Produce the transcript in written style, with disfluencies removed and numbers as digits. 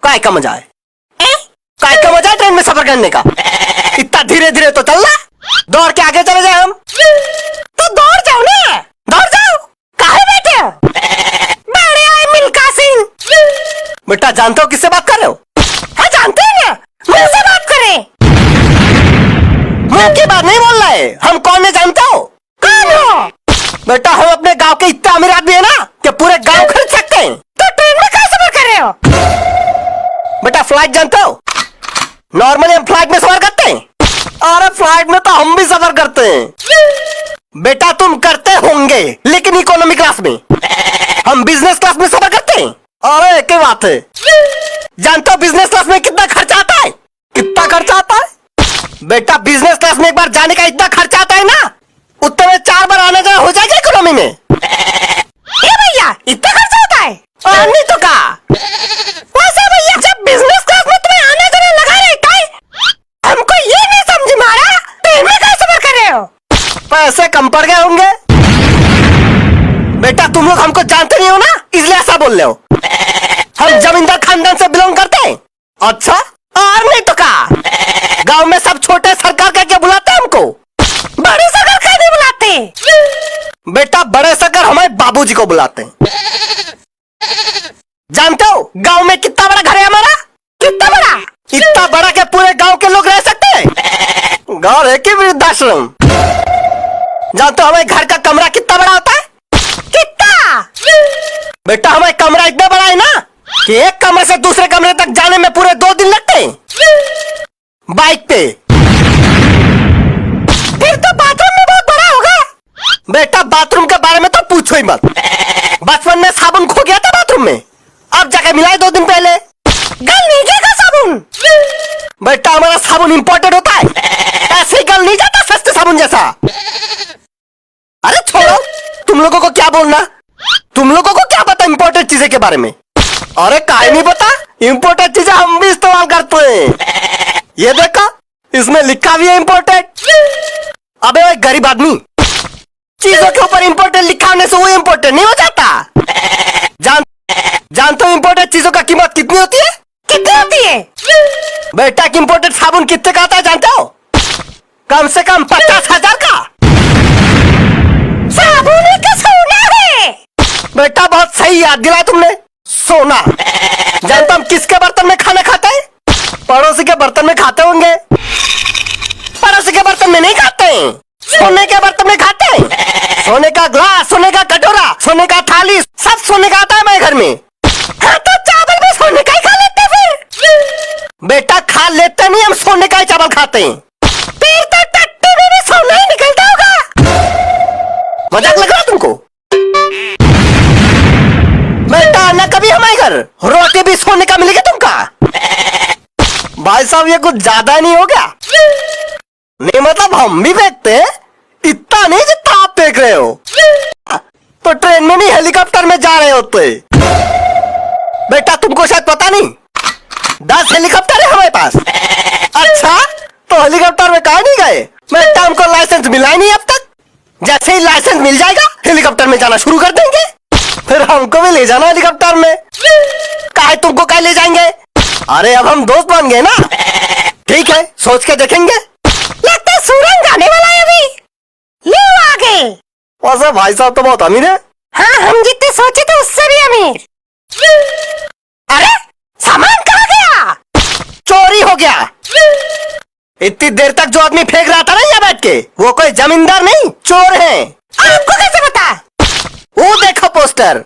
काय का मजा है? काय का मजा है ट्रेन में सफर करने का? इतना धीरे धीरे तो चलना, दौड़ के आगे चले जाए हम। तो दौड़ जाओ ना, दौड़ जाओ, काहे बैठे हो? बड़े आए मिल्खा सिंह। बेटा जानते हो किससे बात कर रहे हो? हाँ जानते हैं ना, मुझसे बात करें। मुंह की बात नहीं बोल रहा है, हम कौन है जानते हो? कौन हो? बेटा हम अपने गांव के इतने अमीर आदमी है ना कि पूरे गांव खरीद सकते हैं। तो ट्रेन में कैसे सफर कर रहे हो? बेटा फ्लाइट जानते हो? नॉर्मली हम फ्लाइट में सफर करते हैं, और फ्लाइट में तो हम भी सफर करते हैं। बेटा तुम करते होंगे लेकिन इकोनॉमी क्लास में, हम बिजनेस क्लास में सफर करते हैं। अरे एक ही बात है, जानते हो बिजनेस क्लास में कितना खर्चा आता है? कितना खर्चा आता है? बेटा बिजनेस क्लास में एक बार जाने का इतना खर्चा आता है ना, उतने में 4 बार आने जाना हो जाएगा इकोनॉमी में। ए भैया इतना खर्चा होता है? और नहीं तो का? वैसे भैया जब बिजनेस क्लास में तुम्हें आने जाने लगा रहता है, हमको ये नहीं समझ में आ रहा ट्रेन में कैसे सफर कर रहे हो? पैसे कम पड़ गए होंगे। बेटा तुम लोग हमको जानते नहीं हो ना, इसलिए ऐसा बोल रहे हो। हम जमींदार खानदान से बिलोंग करते हैं। अच्छा और नहीं तो का? गांव में सब छोटे सरकार कह के बुलाते हैं हमको, बड़े सरकार कह नहीं बुलाते। बेटा बड़े सरकार हमारे बाबूजी को बुलाते हैं। जानते हो गांव में कितना बड़ा घर है हमारा? कितना बड़ा? इतना बड़ा कि पूरे गांव के लोग रह सकते हैं। गांव है कि वृद्धाश्रम? जानते हो हमारे घर का कमरा कितना बड़ा होता है? कितना? बेटा हमारे कमरा इतना बड़ा है ना कि एक कमरे से दूसरे कमरे तक जाने में पूरे 2 दिन लगते हैं बाइक पे। फिर तो बाथरूम में बहुत बड़ा होगा। बेटा बाथरूम के बारे में तो पूछो ही मत, बचपन में साबुन खो गया था बाथरूम में, अब जाके मिला है 2 दिन पहले। गल नहीं जाएगा साबुन। बेटा हमारा साबुन इंपोर्टेड होता है, ऐसे ही गल नहीं जाता सस्ते साबुन जैसा। अरे छोड़ो, तुम लोगों को क्या बोलना, तुम लोगों को क्या पता इंपोर्टेड चीजें के बारे में? अरे काहे नहीं पता, इंपोर्टेड चीजें हम भी इस्तेमाल करते हैं। ये देखो इसमें लिखा भी है इंपोर्टेड। अबे वो गरीब आदमी, चीजों के ऊपर इंपोर्टेड लिखा होने से वो इंपोर्टेड नहीं हो जाता। जानते हो इंपोर्टेड चीजों का कीमत कितनी होती है? कितनी होती है? बेटा इंपोर्टेड साबुन कितने का आता है जानते हो? कम से कम 50,000 का। साबुन का सोना है। बेटा बहुत सही याद दिलाया तुमने, सोना। जानता हम किसके बर्तन में खाना खाते हैं? पड़ोसी के बर्तन में खाते होंगे। पड़ोसी के बर्तन में नहीं खाते हैं, सोने के बर्तन में खाते हैं। सोने का ग्लास, सोने का कटोरा, सोने का थाली, सब सोने का आता है हमारे घर में। हाँ तो चावल भी सोने का ही खा लेते फिर। बेटा खा लेते नहीं, हम सोने का ही चावल खाते हैं। फिर तो टट्टी में भी सोना ही निकलता होगा। मजाक लग रहा तुमको? बेटा आना कभी हमारे घर, रोटी भी सोने का मिलेगा तुमका। भाई साहब ये कुछ ज्यादा नहीं हो गया? नहीं मतलब हम भी देखते हैं, इतना नहीं जितना आप देख रहे हो। तो ट्रेन में नहीं हेलीकॉप्टर में जा रहे होते। बेटा तुमको शायद पता नहीं, 10 हेलीकॉप्टर है हमारे पास। अच्छा तो हेलीकॉप्टर में कहा नहीं गए? बेटा हमको लाइसेंस मिला ही नहीं अब तक। जैसे ही लाइसेंस मिल जाएगा हेलीकॉप्टर में जाना शुरू कर देंगे, फिर हमको भी ले जाना हेलीकॉप्टर में। काहे तुमको काहे ले जाएंगे? अरे अब हम दोस्त बन गए ना। ठीक है सोच के देखेंगे। लगता है सूरज आने वाला है अभी। ले आगे। वैसे भाई साहब तो बहुत अमीर है। हाँ हम जितने सोचे थे उससे भी अमीर। अरे सामान कहाँ गया? चोरी हो गया। इतनी देर तक जो आदमी फेंक रहा था ना यहाँ बैठ के, वो कोई जमींदार नहीं चोर है। आपको कैसे पता? वो देखो पोस्टर।